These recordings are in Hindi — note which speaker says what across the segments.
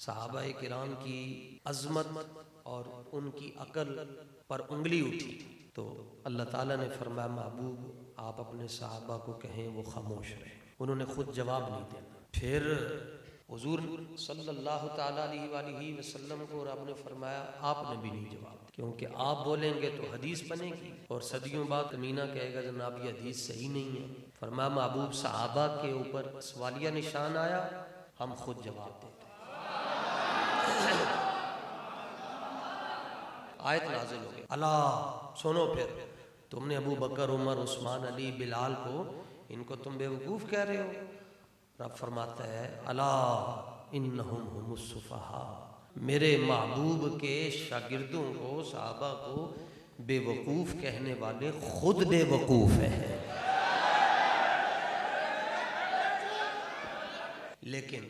Speaker 1: सहाबा किराम की अजमत और उनकी अकल पर उंगली उठी तो अल्लाह ताला ने फरमाया महबूब आप अपने सहाबा को कहें वो खामोश रहे। उन्होंने खुद जवाब नहीं देना। फिर हुजूर सल्लल्लाहु ताला अलैहि वसल्लम को रब ने फरमाया आपने भी नहीं जवाब, क्योंकि आप बोलेंगे तो हदीस बनेगी और सदियों बाद कमीना कहेगा जनाब ये हदीस सही नहीं है। फरमाया महबूब सहाबा के ऊपर सवालिया निशान आया, हम खुद जवाब देते। आयत नाज़िल हो गई, अल्लाह सुनो फिर तुमने अबू बकर उमर उस्मान अली बिलाल को इनको तुम बेवकूफ़ कह रहे हो। रब फरमाता है अला इन्नहुम हुमुस सुफहा, मेरे महबूब के शागिर्दों को सहाबा को बेवकूफ़ कहने वाले खुद बेवकूफ़ हैं। लेकिन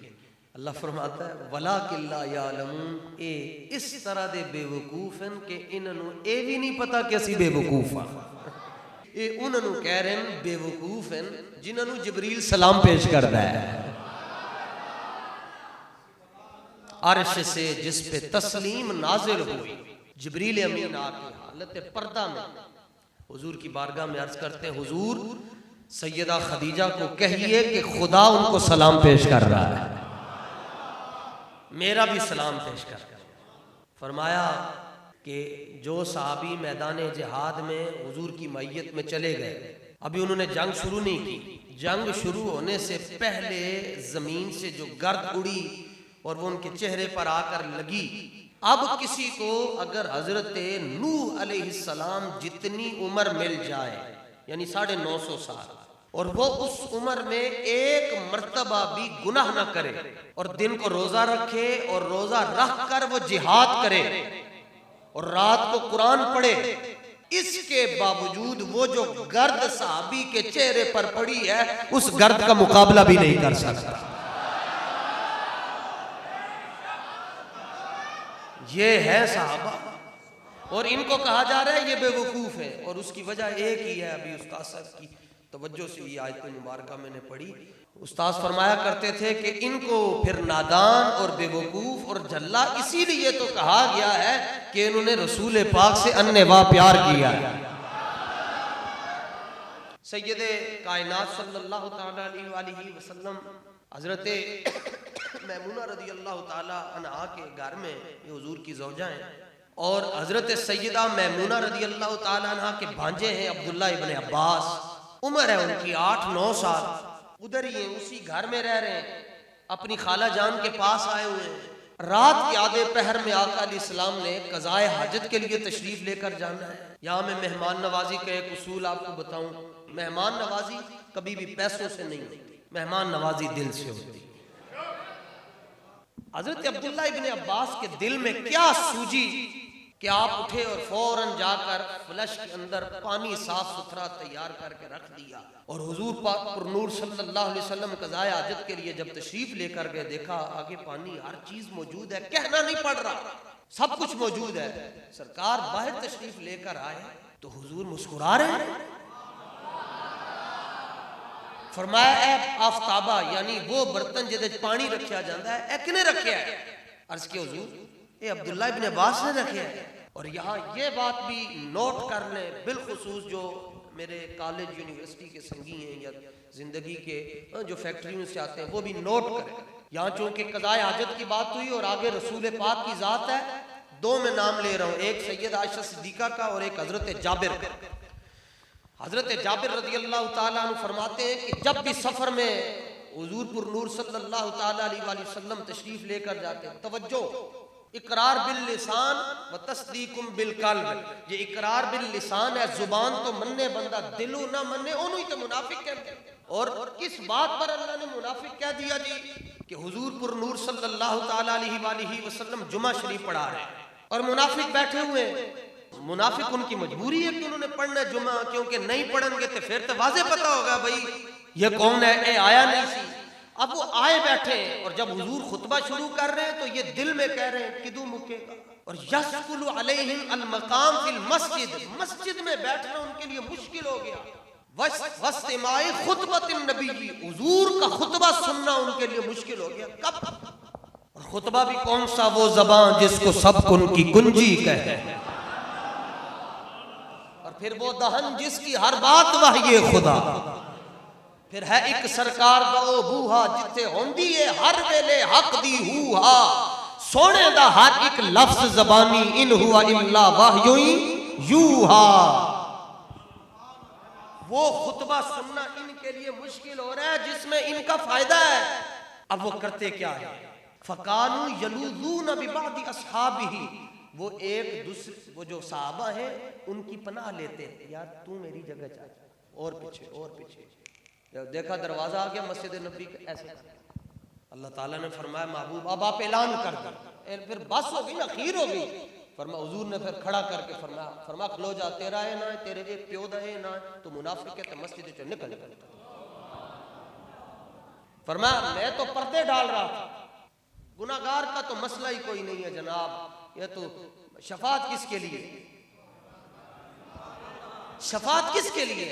Speaker 1: अल्लाह फरमाता है वला किल्ला यालमून, ए इस तरह दे बेवकूफ़ हैं कि इन्होंने ये भी नहीं पता कि असी बेवकूफ़ हाँ। ये उन्होंने कह रहे हैं बेवकूफ़ हैं जिन्होंने जिब्रील सलाम पेश करता है अर्श से जिस पे तस्लीम नाजिल हुई। जिब्रील अमीन आके हालत पर्दा में हुजूर की बारगाह में अर्ज करते हैं हुजूर सैयदा खदीजा को कहिए कि खुदा उनको सलाम पेश कर रहा है, मेरा भी सलाम पेश कर। फरमाया कि जो सहाबी मैदान जिहाद में हुजूर की मैयत में चले गए, अभी उन्होंने जंग शुरू नहीं की, जंग शुरू होने से पहले जमीन से जो गर्द उड़ी और वो उनके चेहरे पर आकर लगी। अब किसी को अगर हजरत नूह अलैहिस्सलाम जितनी उम्र मिल जाए यानी 950 साल, और वो उस उम्र में एक मर्तबा भी गुनाह न करे और दिन को रोजा रखे और रोजा रख कर वो जिहाद करे और रात को कुरान पढ़े, इसके बावजूद वो जो गर्द सहाबी के चेहरे पर पड़ी है उस गर्द का मुकाबला भी नहीं कर सकता। ये है सहाबा और इनको कहा जा रहा है ये बेवकूफ है। और उसकी वजह एक ही है, अभी उस्ताद साहब की तवज्जो से ये आयत मुबारका मैंने पढ़ी। उस्ताद फरमाया करते थे कि इनको फिर नादान और बेवकूफ और जल्ला इसीलिए तो कहा गया है कि इन्होंने रसूल पाक से अन्नेवा प्यार किया है। सैयदे कायनात सल्लल्लाहु तआला अलैहि वसल्लम हजरत मैमूना रदी अल्लाह तआला अन्हा के घर में ये हुजूर की ज़ौजा हैं और हजरत सैयदा मैमूना रदी अल्लाह तआला अन्हा के भांजे हैं अब्दुल्ला इब्न अब्बास। उम्र है उनकी 8-9 साल, उधर ही हैं, उसी घर में रह रहे हैं, अपनी खाला जान के पास आए हुए हैं। रात के आधे पहर में आका अलैहिस्सलाम ने कज़ाए हाजत के लिए तशरीफ लेकर जाना है। यहाँ मैं मेहमान नवाजी का एक उसूल आपको बताऊं, मेहमान नवाजी कभी भी पैसों से नहीं होती, मेहमान नवाजी दिल से होती। हजरत अब्दुल्ला इब्न अब्बास के दिल में क्या सूझी कि आप उठे और फौरन जाकर फ्लश के अंदर पानी साफ सुथरा तैयार करके रख दिया और हुजूर पाक पुरनूर सल्लल्लाहु अलैहि वसल्लम कज़ाए हाजत के लिए जब तशरीफ लेकर गए, देखा आगे पानी हर चीज मौजूद है, कहना नहीं पड़ रहा, सब कुछ मौजूद है। सरकार बाहर तशरीफ लेकर आए तो हुजूर मुस्कुरा रहे हैं। फरमाया ए आफ्ताबा, यानी वो बर्तन जिदे पानी रखा जाता है ए किने रखा है? अर्ज के हुजूर ये अब्दुल्ला इब्न अब्बास ने रखे हैं। और यहाँ ये बात भी नोट कर लें, बिलखुसूस जो मेरे कॉलेज यूनिवर्सिटी के संगी हैं या जिंदगी के जो फैक्ट्री में से आते हैं वो भी नोट करें। यहाँ चूंकि कज़ाए हाजत की बात हुई और आगे रसूल पाक की जात है, दो मैं नाम ले रहा हूँ, एक सैयद आयशा सिद्दीका का और एक हजरत जाबिर। हजरत जाबिर रज़ी अल्लाह तआला अन्हु फरमाते हैं कि जब भी सफर में हुजूर पुरनूर सल्लल्लाहु तआला अलैहि वसल्लम तशरीफ लेकर जाते हैं, तवज्जो, इकरार बिल लिसान व तस्दीकुम बिल कल्ब, ये इकरार बिल लिसान है, जुबान तो मन्ने बंदा दिलो ना मन्ने, ओनू ही तो मुनाफिक कहते हैं। और किस बात पर अल्लाह ने मुनाफिक कह दिया जी कि हुजूर पुरनूर सल्लल्लाहु तआला अलैहि वसल्लम जुमा शरीफ पढ़ा रहे हैं और मुनाफिक बैठे हुए हैं। मुनाफिक उनकी मजबूरी है कि उन्होंने पढ़ना जुमा, क्योंकि नहीं पढ़ेंगे तो फिर तो वाज़े पता होगा भाई ये कौन है, ये आया नहीं सी। अब वो आए बैठे और जब हुजूर खुतबा शुरू कर रहे हैं तो ये दिल में कह रहे हैं किदू मुकेगा। और यस्कुलु अलैहिम अल मकाम फिल मस्जिद, मस्जिद में बैठना उनके लिए मुश्किल हो गया। वस्तिमाए खुतबतिन नबी, हुजूर का खुतबा सुनना उनके लिए मुश्किल हो गया। कब? खुतबा भी कौन सा, वो ज़बान जिसको सब उनकी कुंजी कहते हैं, और फिर वो दहन जिसकी हर बात वही खुदा, फिर है एक सरकार दो बूहा जिथे होंदी है हर वेले हक दी हूहा, सोने दा हर एक लफ्ज ज़बानी इन हुआ इल्ला वाह्युई यूहा। वो खुतबा सुनना इनके लिए मुश्किल हो रहा है जिसमें इनका फायदा है। अब वो करते क्या है, फकानू यलूज़ून बिबादी अस्हाबिही, वो एक दूसरे, वो जो सहाबा है उनकी पनाह लेते हैं, यार तू मेरी जगह जा, और पीछे और पीछे। जब देखा दरवाजा आ गया मस्जिद नबी का, ऐसे अल्लाह ताला ने फरमाया महबूब अब आप ऐलान कर दो, फिर बस हो गई ना, खीर हो गई। फरमा हुजूर ने फिर खड़ा करके फरमा खलो जा, तेरा है ना तेरे एक प्यो दा है ना, तो मुनाफिक है तो मस्जिद से निकल। फरमा मैं तो पर्दे डाल रहा था, गुनाहगार का तो मसला ही कोई नहीं है जनाब, ये तो शफात किसके लिए, शफात किसके लिए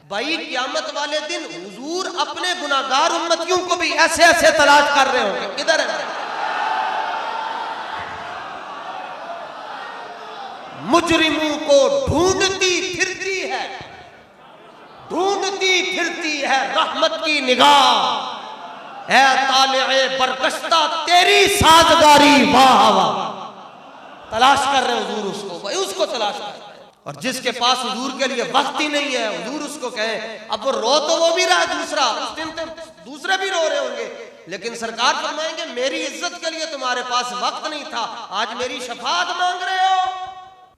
Speaker 1: भाई, क़यामत वाले दिन हुजूर अपने गुनाहगार उम्मतियों को भी ऐसे ऐसे तलाश कर रहे होंगे, किधर है, मुजरिमों को ढूंढती फिरती है रहमत की निगाह, है ताले बरकश्ता तेरी साजगारी वाह वाह। तलाश कर रहे हुजूर उसको, भाई उसको तलाश कर रहे हैं। और जिसके पास हुजूर के लिए वक्त ही नहीं है, हुजूर उसको कहें, अब वो रो तो वो भी रहा है, दूसरा उस दिन तो दूसरे भी रो रहे होंगे, लेकिन सरकार फरमाएंगे मेरी इज्जत के लिए तुम्हारे पास वक्त नहीं था, आज मेरी शफाअत मांग रहे हो।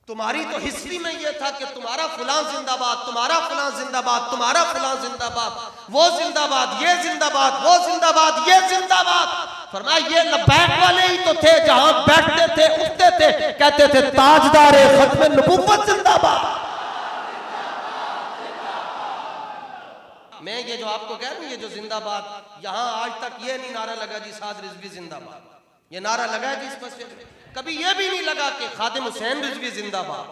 Speaker 1: तुम्हारी तो हिस्ट्री में यह था कि तुम्हारा फलां जिंदाबाद, तुम्हारा फलां जिंदाबाद, तुम्हारा फलां जिंदाबाद, वो जिंदाबाद, ये जिंदाबाद, वो जिंदाबाद, ये जिंदाबाद। फरमाया ये लबैक वाले ही तो थे, जहां बैठते थे उठते थे कहते थे ताजदारे खत्म नबुव्वत जिंदाबाद। मैं ये जो आपको कह रहा हूं, ये जो जिंदाबाद, यहां आज तक ये नहीं नारा लगा जी साद रिजवी जिंदाबाद, ये नारा लगा है जी इस मस्जिद में, कभी ये भी नहीं लगा कि खादिम हुसैन रिजवी जिंदाबाद,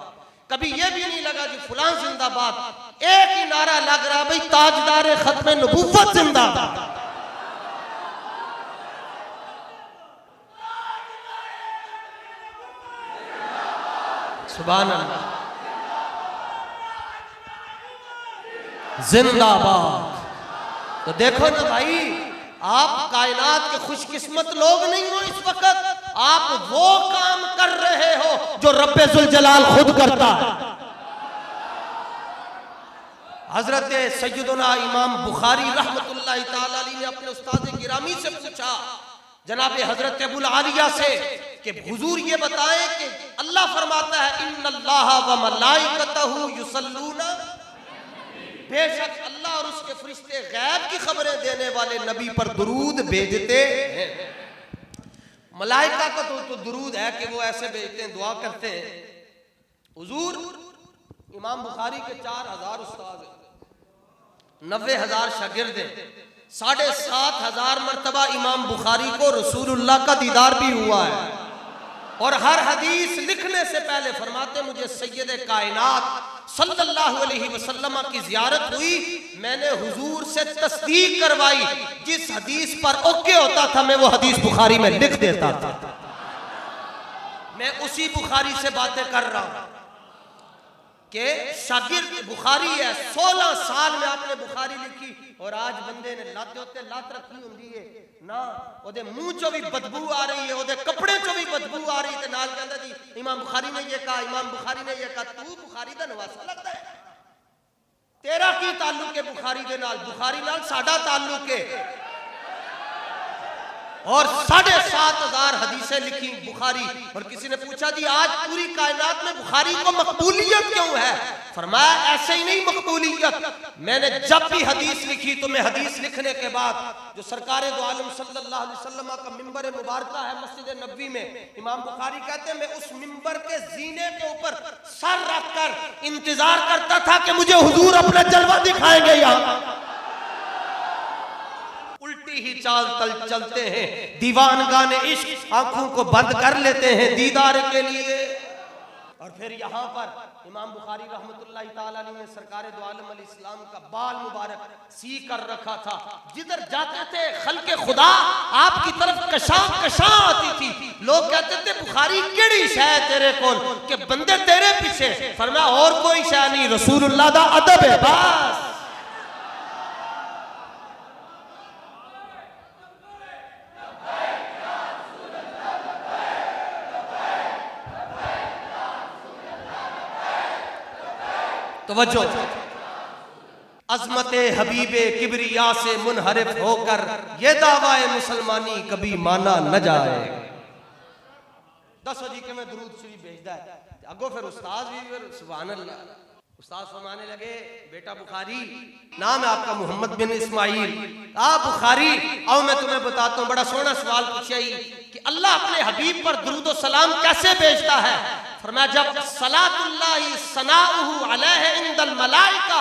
Speaker 1: कभी ये भी नहीं लगा जी फलां जिंदाबाद, एक ही नारा लग रहा भाई ताजदारे खत्म नबुव्वत जिंदाबाद। सुभान अल्लाह, जिंदाबाद। तो देखो ना भाई, आप कायनात के खुशकिस्मत लोग नहीं हो, इस वक्त आप वो काम कर रहे हो जो रब्बे जुल जलाल खुद करता है। हजरत सैयदना इमाम बुखारी रहमतुल्लाह ताला अलैहि ने अपने उस्ताद गिरामी से पूछा, जनाब हजरत अबुल आलिया से, कि हुजूर ये बताएं कि अल्लाह फरमाता है इन्नल्लाह व मलाइकतहु युसल्लूना, बेशक अल्लाह और उसके फरिश्ते गैब की खबरें देने वाले नबी पर दुरूद भेजते हैं। मलाइका का तो दुरूद है कि वो ऐसे भेजते हैं, दुआ करते हैं। हुजूर इमाम बुखारी के 4000 उस्ताद हैं, 90,000 शागिर्द हैं, 7,500 मरतबा इमाम बुखारी को रसूलुल्लाह का दीदार भी हुआ है, और हर हदीस लिखने से पहले फरमाते मुझे सैयद कायनात सल्लल्लाहु अलैहि वसल्लम की जियारत हुई, मैंने हुजूर से तस्दीक करवाई, जिस हदीस पर ओके होता था मैं वो हदीस बुखारी में लिख देता था। मैं उसी बुखारी से बातें कर रहा हूं कि शागिर्द बुखारी है, 16 साल में आपने बुखारी लिखी, और आज बंदे ने लाते होते लात रखी होंगी है ना, ओदे मुंह चो भी बदबू आ रही है, ओदे कपड़े चो भी बदबू आ रही है, नाल कहंदा जी इमाम बुखारी ने ये कहा, इमाम बुखारी ने ये कहा। तू बुखारी दा नवासा लगता है, तेरा की ताल्लुक है बुखारी दे नाल? बुखारी नाल साडा ताल्लुक है, और 7,500 हदीसें लिखी बुखारी। और किसी ने पूछा जी आज पूरी कायनात में बुखारी को मकबूलियत क्यों है? फरमाया ऐसे ही नहीं मकबूलियत, मैंने जब भी हदीस लिखी तो मैं हदीस लिखने के बाद जो सरकार दो आलम सल्लल्लाहु अलैहि वसल्लम का मिंबर मुबारक है मस्जिद नबवी में, इमाम बुखारी कहते हैं मैं उस मिंबर के जीने के ऊपर सर रखकर इंतजार करता था कि मुझे हुजूर अपना जलवा दिखाएंगे। यहाँ उल्टी ही चाल चलते हैं, दीवान गाने इश्क आंखों को बंद कर लेते हैं दीदार के लिए। और और फिर यहाँ पर इमाम बुखारी रहमतुल्लाह ताला अलैह ने सरकार दो आलम अलैहिस्सलाम का बाल मुबारक सी कर रखा था। जिधर जाते थे खल्के खुदा आपकी तरफ कशां कशां आती थी। लोग कहते थे बुखारी केड़ी शय तेरे कोल के बंदे तेरे पीछे। फरमाया और कोई शय नहीं, रसूलुल्लाह दा अदब है बस। तवज्जो, अजमत हबीबे किबरिया से मुनहरिफ होकर ये दावाए मुसलमानी कभी माना न जाए। दसो जी कि मैं दुरूद शरीफ भेजदा है। अगो फिर उस्ताद भी फिर सुभान अल्लाह। उस्ताद फरमाने लगे बेटा बुखारी, नाम है आपका मोहम्मद बिन इस्माइल। आप बुखारी आओ मैं तुम्हें बताता हूँ। बड़ा सोना सवाल पूछा ही कि अल्लाह अपने हबीब पर दुरूद व सलाम कैसे भेजता है। फरमाया जब सलातुल्लाहि सनाउहु अलैहि इंदल मलाइका,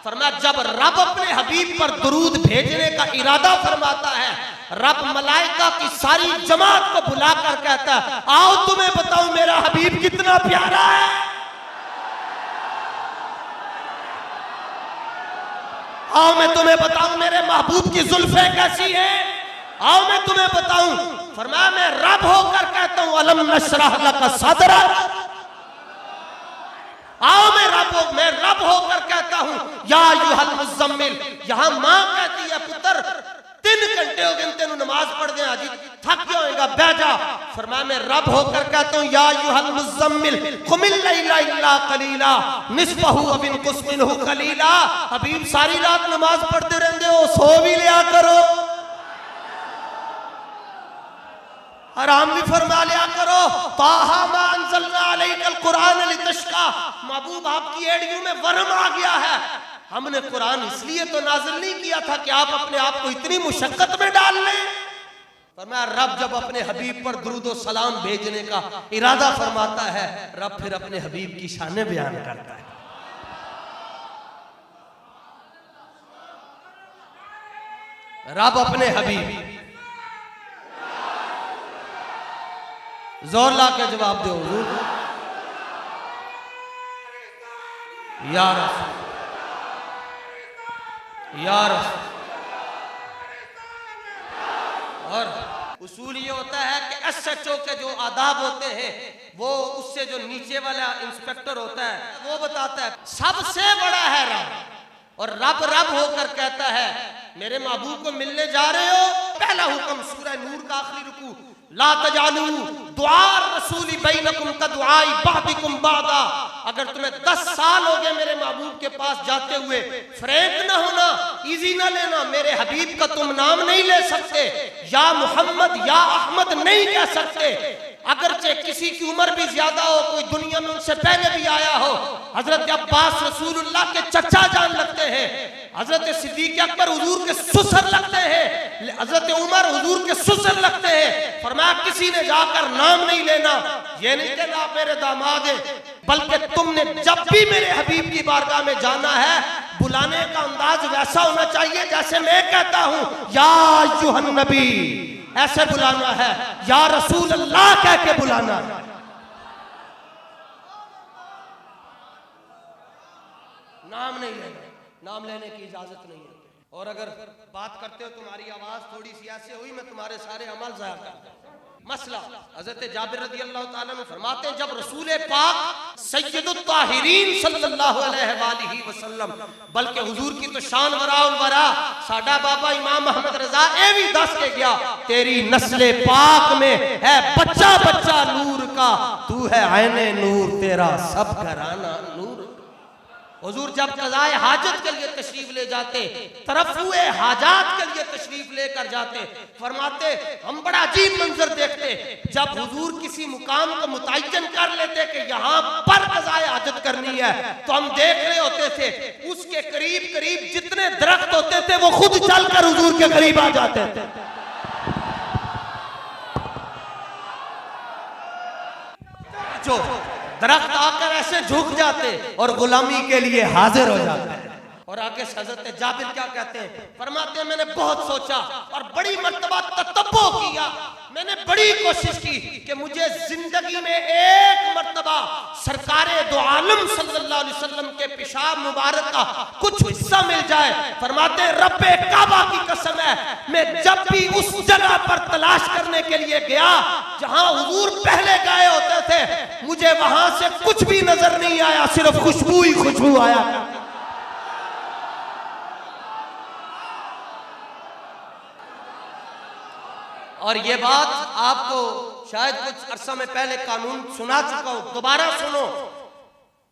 Speaker 1: फरमाया जब रब अपने हबीब पर दुरूद भेजने का इरादा फरमाता है, रब मलाइका की सारी जमात को बुलाकर कहता है आओ तुम्हें बताऊं मेरा हबीब कितना प्यारा है। आओ मैं तुम्हें बताऊं मेरे महबूब की जुल्फे कैसी है। आओ मैं तुम्हें बताऊं। फरमाया मैं रब होकर कहता हूं अलम नशरह लका सदरक। आओ मैं रब होकर कहता हूं या अय्युहल मुज़म्मिल। यहां मां कहती है पुत्र 3 घंटे हो गए तेनू नमाज पढ़ दे हाजी थक गया होएगा बह जा। फरमाया मैं रब होकर कहता हूं या अय्युहल मुज़म्मिल कुमिल लैला इल्ला कलीला निस्फहु व बिनकुस मिनहु कलीला। हबीब सारी रात नमाज पढ़ते रहंदे हो, सो भी लिया करो, आराम भी फरमा लिया करो। ताहा मा अंज़लना अलैकल कुरान लितश्का। महबूब आपकी एड़ियों में वरम आ गया है। हमने कुरान इसलिए तो नाज़िल नहीं किया था कि आप अपने आप को इतनी मुशक्कत में डाल लें। फरमाया रब जब अपने हबीब पर दुरूद व सलाम भेजने का इरादा फरमाता है, रब फिर अपने हबीब की शान बयान करता है। रब अपने हबीब, जोर ला के जवाब दो हुजूर। या रसूल, या रसूल। और उसूल ये होता है कि एसएचओ के जो आदाब होते हैं वो उससे जो नीचे वाला इंस्पेक्टर होता है वो बताता है सबसे बड़ा है रब। और रब रब होकर कहता है मेरे महबूब को मिलने जा रहे हो। पहला हुक्म सूरह नूर का आखिरी रुकू, ला तजालू दुआ रसूली बैनकुम का दुआई बअदिकुम बादा। अगर तुम्हें 10 साल हो गए मेरे महबूब के पास जाते हुए, फ्रैंक ना होना, इजी ना लेना। मेरे हबीब का तुम नाम नहीं ले सकते, या मोहम्मद या अहमद नहीं कह सकते। अगरचे किसी की उम्र भी ज्यादा हो, कोई दुनिया में उनसे पहले भी आया हो। हजरत अब्बास रसूलुल्लाह के चचा जान लगते हैं, हजरत सिद्दीक अकबर हुजूर के ससुर लगते हैं, हजरत उमर हुजूर के ससुर लगते हैं। फरमाया किसी ने जाकर नाम नहीं लेना, ये नहीं कहना आप मेरे दामाद हैं, बल्कि तुमने जब भी मेरे हबीब की बारगाह में जाना है बुलाने का अंदाज वैसा होना चाहिए जैसे मैं कहता हूं या अय्युहन नबी, ऐसे बुलाना है, या रसूल अल्लाह कह के बुलाना है। नाम नहीं लेना, नाम लेने की इजाजत नहीं है। और अगर बात करते हो तुम्हारी आवाज थोड़ी सी ऐसे हुई मैं तुम्हारे सारे अमल ज़ाया कर दूं। मसला हजरत जाबिर रज़ी अल्लाह ताला में फरमाते हैं जब रसूल पाक सय्यदुत ताहिरीन सल्लल्लाहु अलैहि वसल्लम, बल्कि हुजूर की तो शान वराउल वरा, साडा बाबा इमाम अहमद रजा ए भी दस के गया तेरी नस्ले पाक में है बच्चा बच्चा नूर का, तू है ऐने नूर तेरा सब घराना नूर। हुजूर जब कज़ाए हाजत के लिए तशरीफ ले जाते, तरफ़ुए हाजात के लिए तशरीफ लेकर जाते, फरमाते हम बड़ा अजीब मंजर देखते जब हुजूर किसी मुकाम को मुतय्यन कर लेते कि यहाँ पर कज़ाए हाजत करनी है, तो हम देख रहे होते थे उसके करीब करीब जितने दरख्त होते थे वो खुद चलकर हुजूर के करीब आ जाते थे। जो दरख्त आकर ऐसे झुक जाते और गुलामी के लिए हाजिर हो जाते। और आगे हज़रत जाबिर क्या कहते हैं, फरमाते हैं मैंने बहुत सोचा और बड़ी मर्तबा ततब्बो किया, मैंने बड़ी कोशिश की कि मुझे जिंदगी में एक मर्तबा सरकारे दो आलम सल्लल्लाहु अलैहि वसल्लम के पेशाब मुबारक का कुछ हिस्सा मिल जाए। फरमाते रब्बे काबा की कसम है, मैं जब भी उस जगह पर तलाश करने के लिए गया जहां हुजूर पहले गए होते थे, मुझे वहां से कुछ भी नजर नहीं आया, सिर्फ खुशबू ही खुशबू आया। और ये बात आपको शायद कुछ अरसा में पहले कानून सुना चुका हूं, दोबारा सुनो।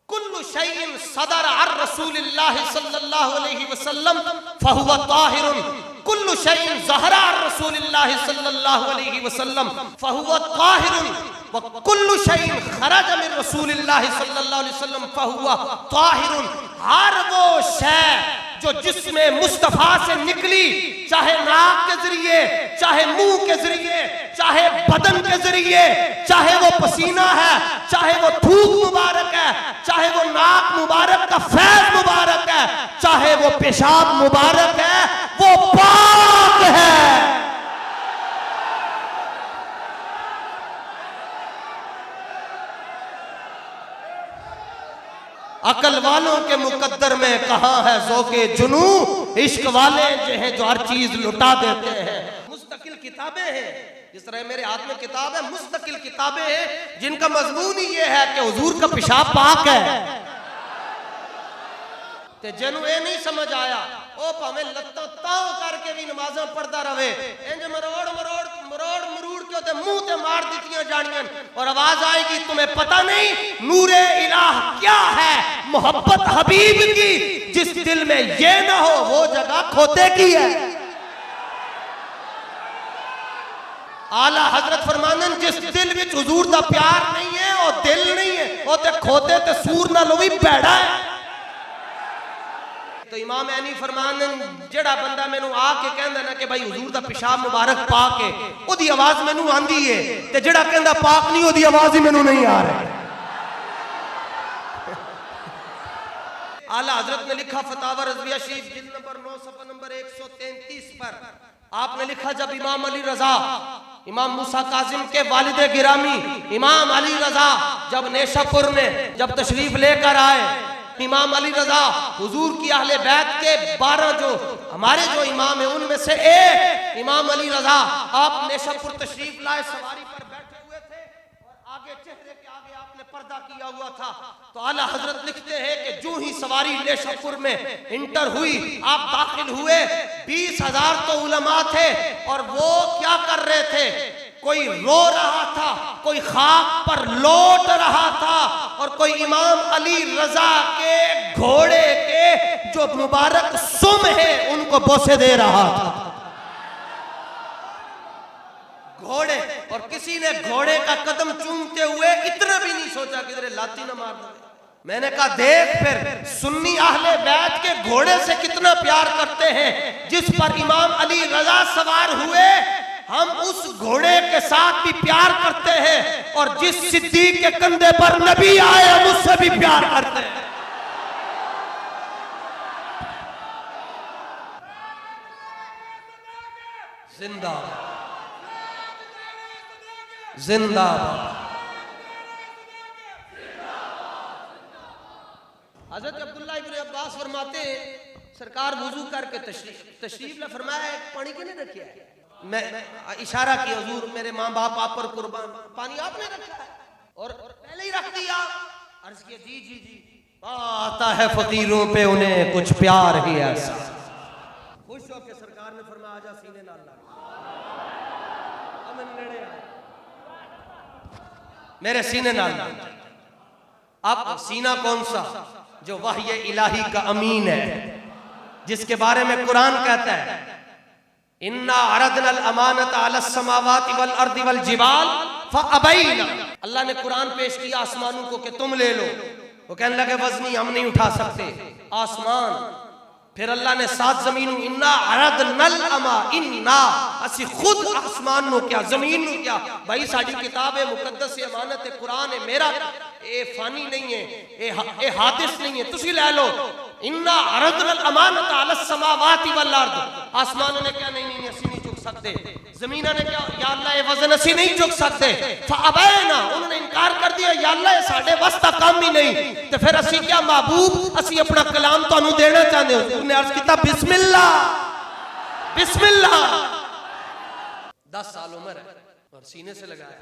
Speaker 1: कुल्लु शैइन सदर अर रसूलिल्लाह सल्लल्लाहु अलैहि वसल्लम फहुवा ताहिरुन, कुल्लु शैइन ज़हरा अर रसूलिल्लाह सल्लल्लाहु अलैहि वसल्लम फहुवा ताहिरुन, व कुल्लु शैइन खरज मिन रसूलिल्लाह सल्लल्लाहु अलैहि वसल्लम फहुवा ताहिरुन। हर वो शय जो जिसमें मुस्तफा से निकली, चाहे नाक के जरिए, चाहे मुंह के जरिए, चाहे बदन के जरिए, चाहे वो पसीना है, चाहे वो थूक मुबारक है, चाहे वो नाक मुबारक का फैज मुबारक है, चाहे वो पेशाब मुबारक है, वो पाक है। अकल वालों के मुकद्दर में कहाँ है ज़ौक़े जुनू, इश्क वाले जो हैं जो हर चीज लुटा देते हैं। मुस्तकिल किताबें हैं, जिस तरह मेरे हाथ में किताब है, मुस्तकिल किताबें हैं जिनका मजमून ही ये है कि हुजूर का पेशाब पाक है। ते जनु ये नहीं समझ आया, ओ भावे लत्ता ताव करके भी नमाज़ां पढ़दा रहे, इंज मरोड़ मरोड़ मरोड़ मरूड़ के ते मुंह ते मार दितियां जानियां, और आवाज आएगी तुम्हें पता नहीं नूरे इलाह क्या है, मोहब्बत हबीब की, जिस दिल में ये ना हो वो जगह खोते की है। आला हजरत फरमानन जिस दिल विच हुजूर दा प्यार नहीं है और दिल नहीं है, वो ते खोते ते सूर नालों भी भैड़ा है। तो इमाम ऐनी फरमानन जेड़ा बंदा मैनू आके कहंदा ना कि भाई हुजूर दा पेशाब मुबारक पाक है, ओदी आवाज मैनू आंदी है, ते जेड़ा कहंदा पाक नहीं ओदी आवाज ही मैनू नहीं आ रही। आला हजरत ने लिखा फतावा रज़विया शरीफ जिल्द नंबर 9 सफ़ा नंबर 133 पर आपने लिखा, जब इमाम अली रजा, इमाम मूसा काजिम के वालिद गिरामी इमाम अली रजा जब नेशापुर में जब तशरीफ लेकर आए, इमाम अली रजा हुजूर की अहले बैत के 12 जो हमारे जो इमाम है उनमें से एक इमाम अली रजा, आप नेशापुर तशरीफ लाए, सवारी पर बैठे हुए थे और आगे चेहरे के आगे आपने पर्दा किया हुआ था। तो आला हजरत लिखते हैं कि जो ही सवारी नेशापुर में इंटर हुई, आप दाखिल हुए, 20,000 तो उलमा थे और वो क्या कर रहे थे, कोई रो रहा था, कोई खाक पर लौट रहा था, और कोई इमाम अली रजा के घोड़े के जो मुबारक सुम है उनको बोसे दे रहा था। घोड़े, और किसी ने घोड़े का कदम चूमते हुए इतना भी नहीं सोचा कि इधर लाती ना मार दे। मैंने कहा देख फिर सुन्नी अहले बैत के घोड़े से कितना प्यार करते हैं, जिस पर इमाम अली रजा सवार हुए, हम उस घोड़े के साथ भी प्यार करते हैं, और जिस सिद्दीक के कंधे पर नबी आए हम उससे भी प्यार करते हैं। जिंदाबाद जिंदाबाद। हजरत अब्दुल्लाह इब्न अब्बास फरमाते हैं, सरकार वुजू करके तशरीफ ला फरमाया, एक पानी के नहीं रखा है, मैं इशारा किया हुजूर मेरे माँ बाप आप पर कुर्बान, पानी आपने रखा है और पहले ही रख दिया। अर्ज किया जी जी जी, आता है फकीरों पे उन्हें कुछ प्यार ही ऐसा। खुश हो के सरकार ने फरमाया आजा सीने नाल लग, मेरे सीने नाल। अब सीना कौन सा, जो वही इलाही का अमीन है, जिसके बारे में कुरान कहता है इन्ना अरदनल अमानत अलस समावाति वल अर्दि वल जिबाल फअबैना। अल्लाह ने कुरान पेश किया आसमानों को कि तुम ले लो, वो कहने लगे वजनी हम नहीं उठा सकते आसमान। फिर अल्लाह ने 7 जमीनों इन्ना अरदनल अमा, इन्ना असी खुद आसमान नो क्या जमीन नो क्या, भाई साडी किताब है मुकद्दस है, अमानत है, कुरान है मेरा, ए फानी नहीं है, ए हादिस नहीं है, तुसी ले लो। इन्ना अरदनल अमानत अलस समावाति वल अर्द, आसमानों ने क्या नहीं नहीं असी नहीं चुक सकते, ज़मीना ने क्या, या अल्लाह ये वजन असी नहीं चुक सकते, फअबैना, उन्होंने इनकार कर दिया, या अल्लाह ये साडे वस दा काम ही नहीं, तो फिर असी क्या महबूब, असी अपना कलाम तुहानू देना चाहते हो। उन्होंने अर्ज किया बिस्मिल्लाह बिस्मिल्लाह। 10 साल उम्र है और सीने से लगाया,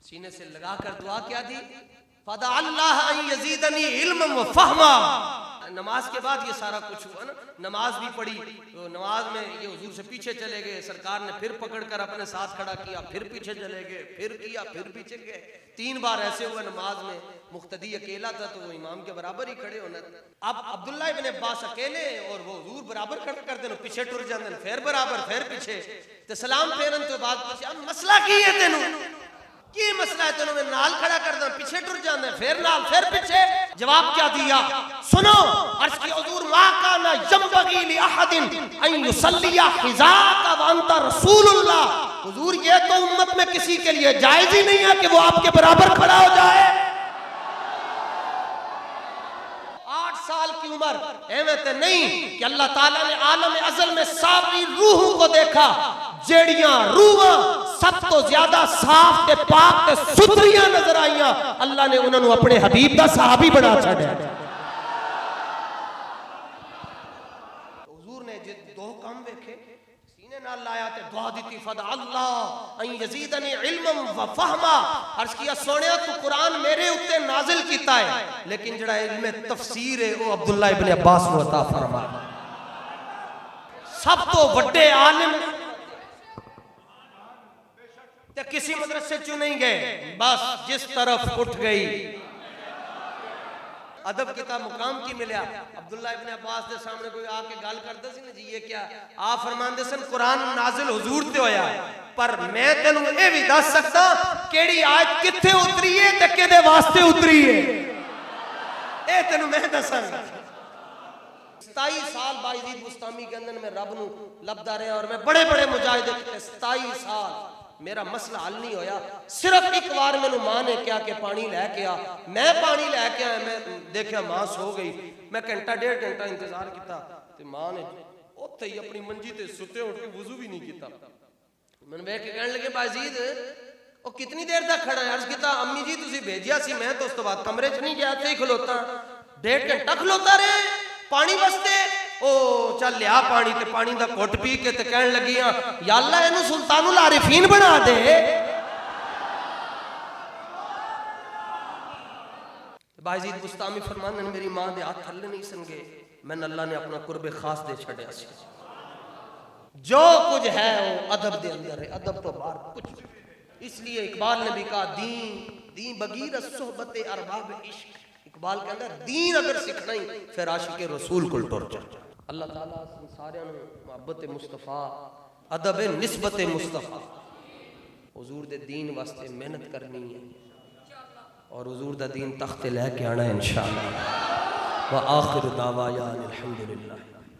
Speaker 1: सीने से लगा कर दुआ क्या दी, फदा अल्लाह अन यजीदनी इल्मन व फहमा। नमाज के बाद ये सारा कुछ हुआ ना, नमाज भी पढ़ी, तो नमाज में ये हुजूर से पीछे चले गए, सरकार ने फिर पकड़कर अपने साथ खड़ा किया, फिर पीछे चले गए, फिर किया, फिर पीछे गए, 3 बार ऐसे हुआ नमाज में। मुक्तदी अकेला था तो वो इमाम के बराबर ही खड़े होना। अब अब्दुल्ला इब्न अब्बास अकेले और वो हुजूर बराबर खड़े कर देना, पीछे टुर जाते, फिर बराबर, फिर पीछे, तो सलाम फेरन तो बाद पूछे अब मसला की है तेनू, की मसला है तेनू, मैं नाल खड़ा कर दा, पीछे टुर जाते, फिर नाल, फिर पीछे। जवाब क्या दिया सुनो, अर्ज की हुजूर मा काना यंबगी लि अहदिन अन युसल्लिया हिज़ाका व अंता रसूलुल्लाह। हुजूर ये तो उम्मत में किसी के लिए जायज ही नहीं है कि वो आपके बराबर खड़ा हो जाए। 8 साल की उम्र एवं तो नहीं कि अल्लाह ताला ने आलम अज़ल में सारी रूहों को देखा, जेड़ियां रूहां सब तो ज्यादा साफ ते पाक ते सुथरियां नजर आईयां, अल्लाह ने उन्होंने अपने हबीब दा सहाबी बना छड़िया। हुजूर ने जे 2 काम देखे, सीने नाल लाया ते दुआ दी, फदा अल्लाह अन यजीदनी इल्मन व फहमा। अर्ज किया सोनिया तू कुरान मेरे उत्ते नाजिल कीता है, लेकिन जेड़ा इल्म तफसीर है वो अब्दुल्ला इब्न अब्बास को अता फरमा। सब तो बड़े आलिम ते किसी मदरसे चु नहीं गए, बस जिस तरफ उठ गई अदब किता मुकाम की मिलया। अब्दुल्ला इब्न अब्बास के सामने कोई आके गल करदा सी ना जी ये क्या, आप फरमांदे सन कुरान नाजिल हुजूर ते होया, पर मैं तेनू ये भी दस सकदा केड़ी आयत किथे उतरी है ते किदे वास्ते उतरी है, ए तेनू मैं दसांगा। 27 साल बायजीद बुस्तामी के अंदर मैं रब नू लभदा रहा और मैं बड़े बड़े मुजाहिदे कीते, 27 साल मेरा मसला हल नहीं होया। सिर्फ एक बार मैनू मां ने क्या कि पानी लैके आ, मैं पानी लैके आया, मैं देखा मां सो गई, मैं घंटा 1.5 घंटा इंतजार किया ते मां ने उत्थे ही अपनी मंजी ते सुते उठ के वुजू भी नहीं किया। मैंने वेख के कहने लगे बायजीद ओ कितनी देर तक खड़ा है? अर्ज किया अम्मी जी तुसी भेजिया सी, मैं तो उस तो बाद कमरे च नहीं गया, थे खलोता 1.5 घंटा खलोता रहे पानी वास्ते। ओ चल लिया पानी, ते पानी दा घुट पी के ते कहन लगी या अल्लाह इनू सुल्तानुल आरिफीन बना दे। बायजीद बुस्तामी फरमाने मेरी मां दे हाथ थल्ले नहीं सन गए, मैंने अल्लाह ने अपना कुर्बे खास दे छड़िया सी। जो कुछ है वो अदब दे अंदर है, अदब तो बाहर कुछ। इसलिए इकबाल ने भी कहा दीन बगीर सोहबत अरबाब इश्क। इकबाल के अंदर दीन अगर सीखना ही फिर आशिक रसूल को टुर जा। अल्लाह ताला सारियां नूं मुहब्बत मुस्तफा, अदब निस्बत मुस्तफा, हुजूर दे दीन वास्ते मेहनत करनी है और हुजूर दा दीन तख्ते लेके आना है इंशाअल्लाह। व आखिर दावा या अल्हम्दुलिल्लाह।